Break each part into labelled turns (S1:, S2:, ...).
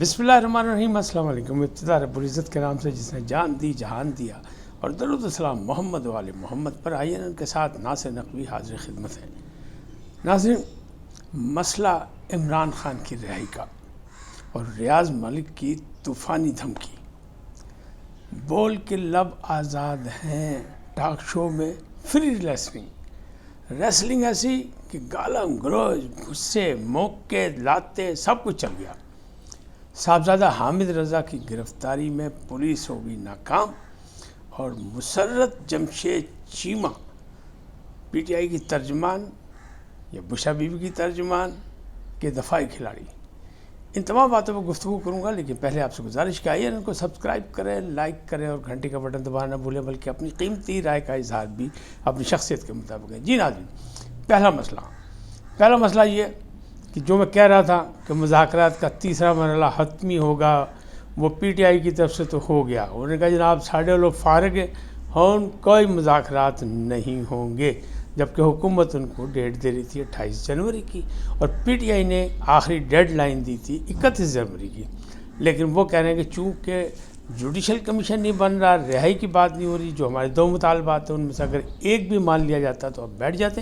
S1: بسم اللہ الرحمن الرحیم۔ السلام علیکم۔ ابتدا رب العزت کے نام سے جس نے جان دی جہان دیا، اور درود و سلام محمد و آل محمد پر۔ آئیے ان کے ساتھ ناصر نقوی حاضر خدمت ہے۔ ناظرین، مسئلہ عمران خان کی رہائی کا اور ریاض ملک کی طوفانی دھمکی، بول کے لب آزاد ہیں ٹاک شو میں فری ریسلنگ ایسی کہ گالم گلوچ غصے موقع لاتے سب کچھ چل گیا۔ صاحبزادہ حامد رضا کی گرفتاری میں پولیس ہوگی ناکام، اور Musarrat Jamshed Cheema P T I کی ترجمان یا بشرا بی بی کی ترجمان کے دفاعی کھلاڑی، ان تمام باتوں پر گفتگو کروں گا۔ لیکن پہلے آپ سے گزارش کہ آئیے ان کو سبسکرائب کریں، لائک کریں اور گھنٹی کا بٹن دبانا نہ بھولیں، بلکہ اپنی قیمتی رائے کا اظہار بھی اپنی شخصیت کے مطابق ہے۔ جی ناظرین، پہلا مسئلہ یہ کہ جو میں کہہ رہا تھا کہ مذاکرات کا تیسرا مرحلہ حتمی ہوگا، وہ پی ٹی آئی کی طرف سے تو ہو گیا۔ انہوں نے کہا جناب ساڑھے لوگ فارغ ہیں، ہم کوئی مذاکرات نہیں ہوں گے، جبکہ حکومت ان کو ڈیٹ دے رہی تھی 28 جنوری کی، اور پی ٹی آئی نے آخری ڈیڈ لائن دی تھی 31 جنوری کی۔ لیکن وہ کہہ رہے ہیں کہ چونکہ جوڈیشل کمیشن نہیں بن رہا، رہائی کی بات نہیں ہو رہی، جو ہمارے دو مطالبات ہیں ان میں سے اگر ایک بھی مان لیا جاتا تو اب بیٹھ جاتے،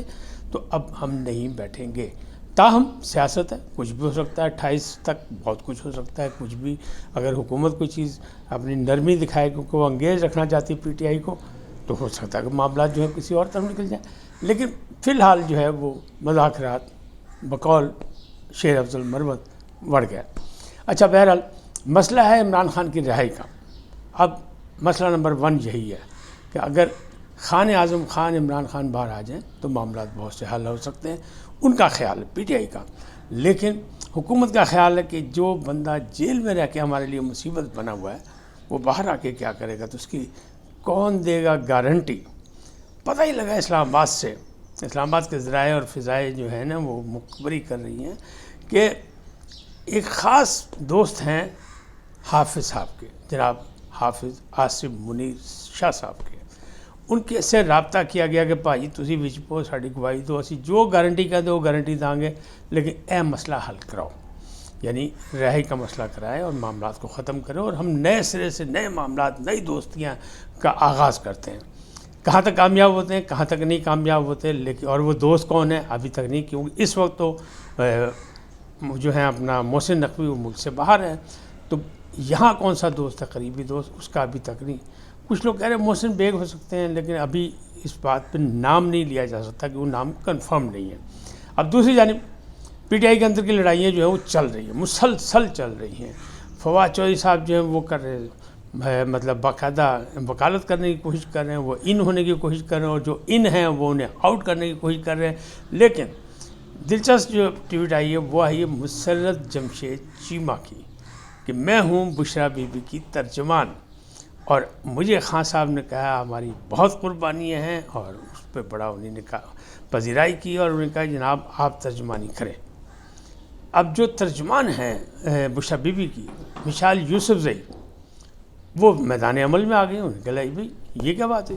S1: تو اب ہم نہیں بیٹھیں گے۔ تاہم سیاست ہے، کچھ بھی ہو سکتا ہے، 28 تک بہت کچھ ہو سکتا ہے، کچھ بھی۔ اگر حکومت کوئی چیز اپنی نرمی دکھائے کیونکہ وہ انگیز رکھنا چاہتی ہے پی ٹی آئی کو، تو ہو سکتا ہے کہ معاملات جو ہے کسی اور طرف نکل جائیں۔ لیکن فی الحال جو ہے وہ مذاکرات بقول شیر افضل مروت بڑھ گیا۔ اچھا، بہرحال مسئلہ ہے عمران خان کی رہائی کا۔ اب مسئلہ نمبر 1 یہی ہے کہ اگر خان اعظم خان عمران خان باہر آ جائیں تو معاملات بہت سے حل ہو سکتے ہیں، ان کا خیال ہے، پی ٹی آئی کا۔ لیکن حکومت کا خیال ہے کہ جو بندہ جیل میں رہ کے ہمارے لیے مصیبت بنا ہوا ہے، وہ باہر آ کے کیا کرے گا، تو اس کی کون دے گا گارنٹی۔ پتہ ہی لگا اسلام آباد سے، اسلام آباد کے ذرائع اور فضائیں جو ہیں نا وہ مخبری کر رہی ہیں کہ ایک خاص دوست ہیں حافظ صاحب کے، جناب حافظ آصف منیر شاہ صاحب کے، ان کے سے رابطہ کیا گیا کہ بھائی تسی وچ پو ساڈی گواہی دو، اسی جو گارنٹی کہہ دو گارنٹی دیں گے، لیکن اے مسئلہ حل کراؤ، یعنی رہائی کا مسئلہ کرائے اور معاملات کو ختم کرے، اور ہم نئے سرے سے نئے معاملات، نئی دوستیاں کا آغاز کرتے ہیں۔ کہاں تک کامیاب ہوتے ہیں، کہاں تک نہیں کامیاب ہوتے، لیکن اور وہ دوست کون ہیں ابھی تک نہیں، کیونکہ اس وقت تو جو ہے اپنا محسن نقوی وہ ملک سے باہر ہے، تو یہاں کون سا دوست ہے قریبی دوست، اس کا ابھی تک نہیں۔ کچھ لوگ کہہ رہے ہیں محسن بیگ ہو سکتے ہیں، لیکن ابھی اس بات پہ نام نہیں لیا جا سکتا کہ وہ نام کنفرم نہیں ہے۔ اب دوسری جانب پی ٹی آئی کے اندر کی لڑائیاں جو ہیں وہ چل رہی ہیں، مسلسل چل رہی ہیں۔ فواد چودھری صاحب جو ہیں وہ کر رہے ہیں، مطلب باقاعدہ وکالت کرنے کی کوشش کر رہے ہیں، وہ ان ہونے کی کوشش کر رہے ہیں، اور جو ان ہیں وہ انہیں آؤٹ کرنے کی کوشش کر رہے ہیں۔ لیکن دلچسپ جو ٹویٹ آئی ہے وہ آئی ہے مسرت جمشید چیمہ کی، کہ میں ہوں بشرا بی بی کی ترجمان، اور مجھے خان صاحب نے کہا ہماری بہت قربانیاں ہیں، اور اس پہ بڑا انہوں نے کہا پذیرائی کی، اور انہوں نے کہا جناب آپ ترجمانی کریں۔ اب جو ترجمان ہیں بشرا بی بی کی، مشال یوسف زئی، وہ میدان عمل میں آ گئے۔ انہوں نے کہا بھائی یہ کیا بات ہے،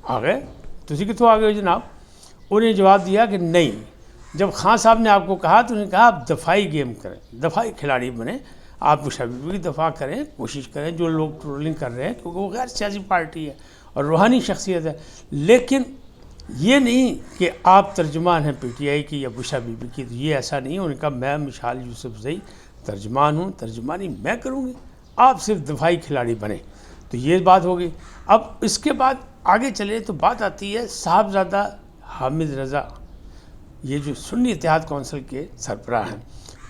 S1: آ گئے تسی کتوں آ گئے ہو جناب؟ انہوں نے جواب دیا کہ نہیں، جب خان صاحب نے آپ کو کہا تو انہوں نے کہا آپ دفاعی گیم کریں، دفاعی کھلاڑی بنیں، آپ بشرا بی بی کی دفاع کریں، کوشش کریں، جو لوگ ٹرولنگ کر رہے ہیں کیونکہ وہ غیر سیاسی پارٹی ہے اور روحانی شخصیت ہے، لیکن یہ نہیں کہ آپ ترجمان ہیں پی ٹی آئی کی یا بشرا بی بی کی، تو یہ ایسا نہیں۔ انہوں نے کہا میں مشال یوسف زئی ترجمان ہوں، ترجمانی میں کروں گی، آپ صرف دفاعی کھلاڑی بنیں۔ تو یہ بات ہوگی۔ اب اس کے بعد آگے چلے تو بات آتی ہے صاحبزادہ حامد رضا، یہ جو سنی اتحاد کونسل کے سربراہ ہیں،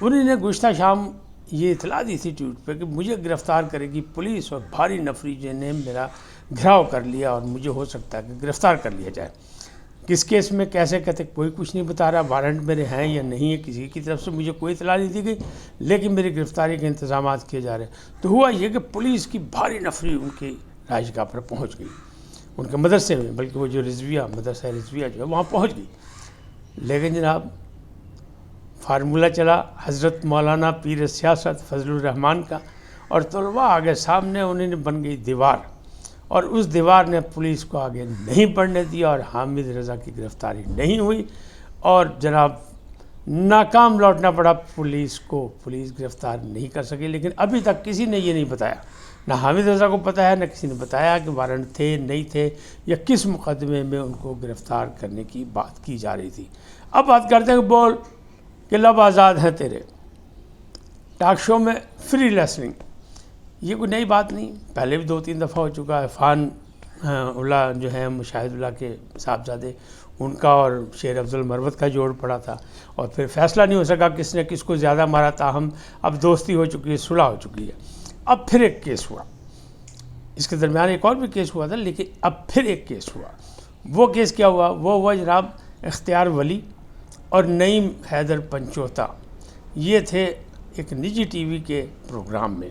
S1: انہوں نے گزشتہ شام یہ اطلاع دی تھی ٹویٹ پہ کہ مجھے گرفتار کرے گی پولیس، اور بھاری نفری نے میرا گھراؤ کر لیا، اور مجھے ہو سکتا ہے کہ گرفتار کر لیا جائے۔ کس کیس میں کیسے کہتے کوئی کچھ نہیں بتا رہا، وارنٹ میرے ہیں یا نہیں ہے، کسی کی طرف سے مجھے کوئی اطلاع نہیں دی گئی، لیکن میری گرفتاری کے انتظامات کیے جا رہے ہیں۔ تو ہوا یہ کہ پولیس کی بھاری نفری ان کی رہائش گاہ پر پہنچ گئی، ان کے مدرسے میں، بلکہ وہ جو رضویہ مدرسہ رضویہ جو ہے وہاں پہنچ گئی۔ لیکن جناب فارمولہ چلا حضرت مولانا پیر سیاست فضل الرحمان کا، اور طلباء آگے سامنے، انہیں نے بن گئی دیوار، اور اس دیوار نے پولیس کو آگے نہیں بڑھنے دیا، اور حامد رضا کی گرفتاری نہیں ہوئی، اور جناب ناکام لوٹنا پڑا پولیس کو، پولیس گرفتار نہیں کر سکی۔ لیکن ابھی تک کسی نے یہ نہیں بتایا، نہ حامد رضا کو پتہ ہے، نہ کسی نے بتایا کہ وارنٹ تھے نہیں تھے یا کس مقدمے میں ان کو گرفتار کرنے کی بات کی جا رہی تھی۔ اب بات کرتے ہیں کہ بول کہ لب آزاد ہیں تیرے، ٹاک شو میں فری لیسننگ، یہ کوئی نئی بات نہیں، پہلے بھی 2-3 دفعہ ہو چکا ہے۔ عرفان اللہ جو ہیں مشاہد اللہ کے صاحبزادے، ان کا اور شیر افضل مروت کا جوڑ پڑا تھا، اور پھر فیصلہ نہیں ہو سکا کس نے کس کو زیادہ مارا، تاہم اب دوستی ہو چکی ہے، صلح ہو چکی ہے۔ اب پھر ایک کیس ہوا، اس کے درمیان ایک اور بھی کیس ہوا تھا، لیکن اب پھر ایک کیس ہوا۔ وہ کیس کیا ہوا؟ وہ ہوا جناب اختیار ولی اور نعیم حیدر پنچوتا، یہ تھے ایک نجی ٹی وی کے پروگرام میں،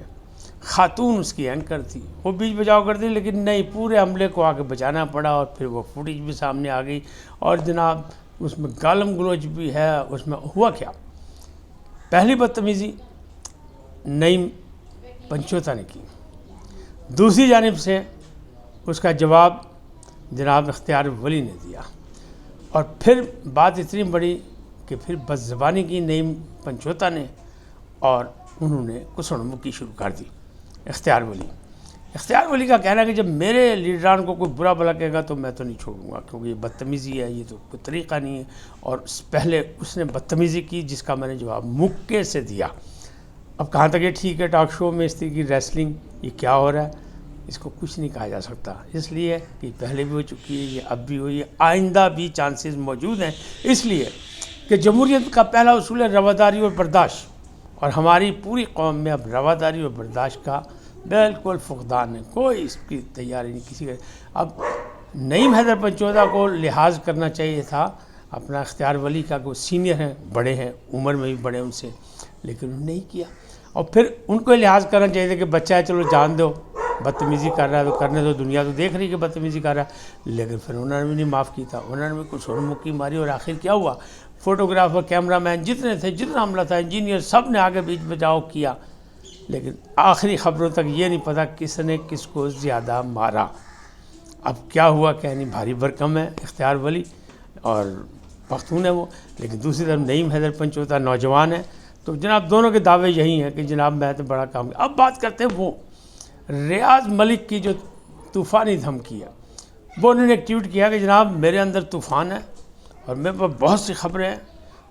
S1: خاتون اس کی اینکر تھی، وہ بیچ بچاؤ کرتی لیکن نہیں، پورے عملے کو آگے بچانا پڑا، اور پھر وہ فوٹیج بھی سامنے آ گئی، اور جناب اس میں گالم گلوچ بھی ہے۔ اس میں ہوا کیا؟ پہلی بدتمیزی نعیم پنچوتا نے کی، دوسری جانب سے اس کا جواب جناب اختیار ولی نے دیا، اور پھر بات اتنی بڑی کہ پھر بد زبانی کی نعیم پنچوتا نے، اور انہوں نے کسڑمکی شروع کر دی۔ اختیار ولی کا کہنا ہے کہ جب میرے لیڈران کو کوئی برا بھلا کہے گا تو میں تو نہیں چھوڑوں گا، کیونکہ یہ بدتمیزی ہے، یہ تو کوئی طریقہ نہیں ہے، اور پہلے اس نے بدتمیزی کی جس کا میں نے جواب مکے سے دیا۔ اب کہاں تک یہ ٹھیک ہے؟ ٹاک شو میں اس طرح کی ریسلنگ، یہ کیا ہو رہا ہے؟ اس کو کچھ نہیں کہا جا سکتا، اس لیے کہ پہلے بھی ہو چکی ہے، یہ اب بھی ہوئی ہے، آئندہ بھی چانسز موجود ہیں، اس لیے کہ جمہوریت کا پہلا اصول ہے رواداری اور برداشت، اور ہماری پوری قوم میں اب رواداری اور برداشت کا بالکل فقدان ہے، کوئی اس کی تیاری نہیں کسی کا۔ اب نعیم حیدر پنچوتا کو لحاظ کرنا چاہیے تھا اپنا اختیار ولی کا، کہ سینئر ہیں، بڑے ہیں، عمر میں بھی بڑے ان سے، لیکن انہوں نے نہیں کیا۔ اور پھر ان کو لحاظ کرنا چاہیے تھا کہ بچہ ہے، چلو جان دو، بدتمیزی کر رہا ہے تو کرنے دو، دنیا تو دیکھ رہی کہ بدتمیزی کر رہا ہے، لیکن پھر انہوں نے بھی نہیں معاف کی تھا، انہوں نے بھی کچھ سرمکی ماری، اور آخر کیا ہوا؟ فوٹوگرافر، کیمرہ مین جتنے تھے، جتنا عملہ تھا، انجینئر، سب نے آگے بیچ بچاؤ کیا، لیکن آخری خبروں تک یہ نہیں پتہ کس نے کس کو زیادہ مارا۔ اب کیا ہوا کہ نہیں، بھاری بھرکم ہے اختیار ولی اور پختون ہے وہ، لیکن دوسری طرف نعیم حیدر پنچوتا نوجوان ہے، تو جناب دونوں کے دعوے یہی ہیں کہ جناب میں تو بڑا کام کیا۔ اب بات کرتے ہیں وہ ریاض ملک کی جو طوفانی دھمکی ہے، وہ انہوں نے ایک ٹویٹ کیا کہ جناب میرے اندر طوفان ہے، اور میرے پاس بہت سی خبریں ہیں،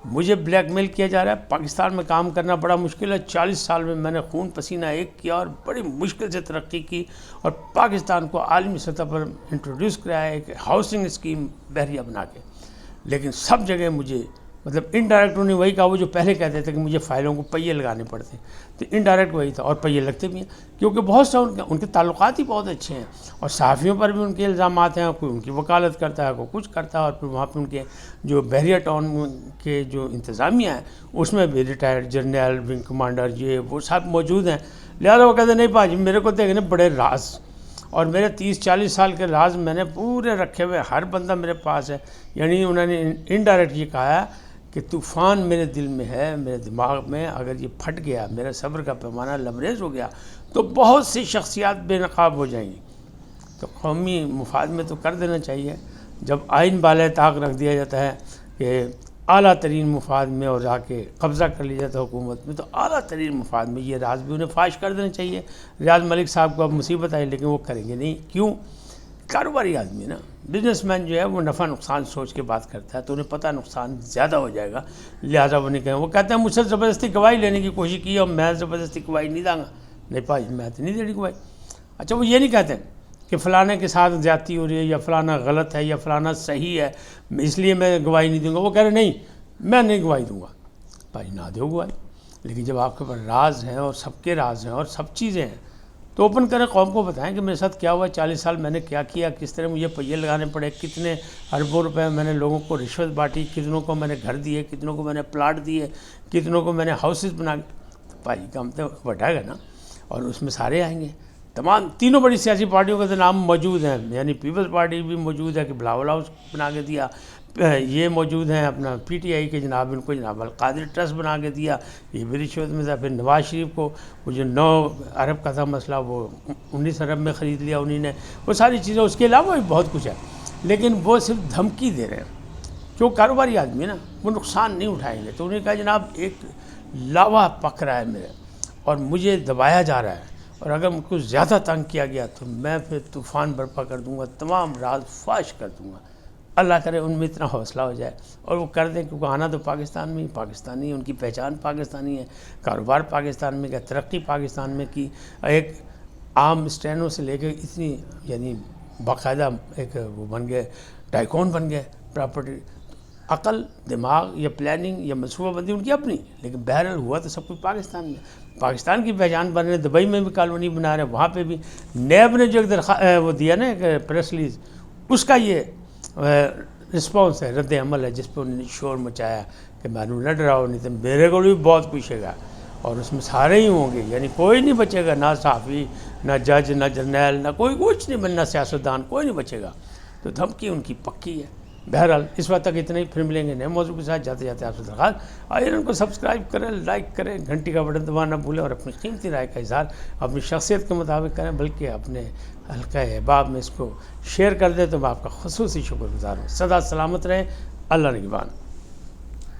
S1: مجھے بلیک میل کیا جا رہا ہے، پاکستان میں کام کرنا بڑا مشکل ہے، 40 سال میں میں نے خون پسینہ ایک کیا اور بڑی مشکل سے ترقی کی، اور پاکستان کو عالمی سطح پر انٹروڈیوس کرایا ایک ہاؤسنگ اسکیم بحریہ بنا کے، لیکن سب جگہ مجھے مطلب انڈائریکٹ انہوں نے وہی کہا وہ جو پہلے کہتے تھے کہ مجھے فائلوں کو پہیے لگانے پڑتے ہیں، تو انڈائریکٹ وہی تھا، اور پہیے لگتے بھی ہیں، کیونکہ بہت سا ان کے تعلقات ہی بہت اچھے ہیں، اور صحافیوں پر بھی ان کے الزامات ہیں، کوئی ان کی وکالت کرتا ہے، کوئی کچھ کرتا ہے، اور پھر وہاں پہ ان کے جو بحریہ ٹاؤن کے جو انتظامیہ ہیں اس میں بھی ریٹائرڈ جرنیل، ونگ کمانڈر، یہ وہ سب موجود ہیں، لہٰذا وہ کہتے ہیں نہیں بھاجی میرے کو دیکھنے بڑے راز، اور میرے 30-40 سال کے راز میں نے پورے رکھے ہوئے، ہر بندہ میرے پاس ہے، یعنی انہوں نے انڈائریکٹ یہ کہا ہے کہ طوفان میرے دل میں ہے، میرے دماغ میں، اگر یہ پھٹ گیا، میرا صبر کا پیمانہ لبریز ہو گیا تو بہت سی شخصیات بے نقاب ہو جائیں گی۔ تو قومی مفاد میں تو کر دینا چاہیے، جب آئین بالائے طاق رکھ دیا جاتا ہے کہ اعلیٰ ترین مفاد میں اور جا کے قبضہ کر لیا جاتا ہے حکومت میں، تو اعلیٰ ترین مفاد میں یہ راز بھی انہیں فاش کر دینا چاہیے۔ ریاض ملک صاحب کو اب مصیبت آئی، لیکن وہ کریں گے نہیں، کیوں؟ کاروباری آدمی نا، بزنس مین جو ہے وہ نفع نقصان سوچ کے بات کرتا ہے، تو انہیں پتہ نقصان زیادہ ہو جائے گا، لہٰذا وہ نہیں کہیں، وہ کہتے ہیں مجھ سے زبردستی گواہی لینے کی کوشش کی اور میں زبردستی گواہی نہیں دوں گا، نہیں بھائی میں تو نہیں دے رہی گواہی۔ اچھا وہ یہ نہیں کہتے کہ فلانے کے ساتھ زیادتی ہو رہی ہے، یا فلانا غلط ہے، یا فلانا صحیح ہے، اس لیے میں گواہی نہیں دوں گا، وہ کہہ رہے نہیں میں نہیں گواہی دوں گا، بھائی نہ دو گواہی، لیکن جب آپ کے پاس راز ہیں اور سب کے راز ہیں اور سب چیزیں ہیں تو اوپن کریں، قوم کو بتائیں کہ میرے ساتھ کیا ہوا، 40 سال میں نے کیا کیا، کس طرح مجھے پہیے لگانے پڑے، کتنے اربوں روپے میں نے لوگوں کو رشوت بانٹی، کتنوں کو میں نے گھر دیے، کتنوں کو میں نے پلاٹ دیے، کتنوں کو میں نے ہاؤسز بنا کے، بھائی کام تو بٹھائے گا نا، اور اس میں سارے آئیں گے، تمام تینوں بڑی سیاسی پارٹیوں کے نام موجود ہیں، یعنی پیپلز پارٹی بھی موجود ہے کہ بلاول ہاؤس بنا کے دیا، یہ موجود ہیں اپنا پی ٹی آئی کے جناب، ان کو جناب القادری ٹرسٹ بنا کے دیا، یہ بھی رشوت میں تھا، پھر نواز شریف کو وہ جو 9 ارب کا تھا مسئلہ وہ 19 ارب میں خرید لیا انہی نے، وہ ساری چیزیں، اس کے علاوہ بھی بہت کچھ ہے، لیکن وہ صرف دھمکی دے رہے ہیں، جو کاروباری آدمی ہے نا وہ نقصان نہیں اٹھائیں گے. تو انہوں نے کہا جناب ایک لاوا پک رہا ہے میرے اور مجھے دبایا جا رہا ہے، اور اگر مجھ کو زیادہ تنگ کیا گیا تو میں پھر طوفان برپا کر دوں گا، تمام راز فاش کر دوں گا. اللہ کرے ان میں اتنا حوصلہ ہو جائے اور وہ کر دیں، کیونکہ آنا تو پاکستان میں ہی، پاکستانی ہے، ان کی پہچان پاکستانی ہے، کاروبار پاکستان میں کیا، ترقی پاکستان میں کی. ایک عام اسٹینوں سے لے کے اتنی یعنی باقاعدہ ایک وہ بن گئے، ٹائکون بن گئے پراپرٹی. عقل، دماغ یا پلاننگ یا منصوبہ بندی ان کی اپنی، لیکن بہرحال ہوا تو سب کچھ پاکستان میں. پاکستان کی پہچان بن رہے ہیں، دبئی میں بھی کالونی بنا رہے ہیں، وہاں پہ بھی نیب نے جو ایک وہ دیا نا ایک پریس ریلیز، اس کا یہ رسپانس ہے، رد عمل ہے، جس پہ انہوں نے شور مچایا کہ معلوم نہ ڈراؤ، نہیں تو میرے کو بھی بہت پوچھے گا. اور اس میں سارے ہی ہوں گے، یعنی کوئی نہیں بچے گا، نہ صحافی، نہ جج، نہ جرنیل، نہ کوئی کچھ نہیں بننا، سیاستدان کوئی نہیں بچے گا. تو دھمکی ان کی پکی ہے. بہرحال اس وقت تک اتنا ہی، پھر ملیں گے نئے موضوع کے ساتھ. جاتے جاتے آپ سے درخواست، آئیے ان کو سبسکرائب کریں، لائک کریں، گھنٹی کا بٹن دبانا نہ بھولیں، اور اپنی قیمتی رائے کا اظہار اپنی شخصیت کے مطابق کریں، بلکہ اپنے حلقہ احباب میں اس کو شیئر کر دیں تو میں آپ کا خصوصی شکر گزار ہوں. سدا سلامت رہیں. اللہ نگہبان.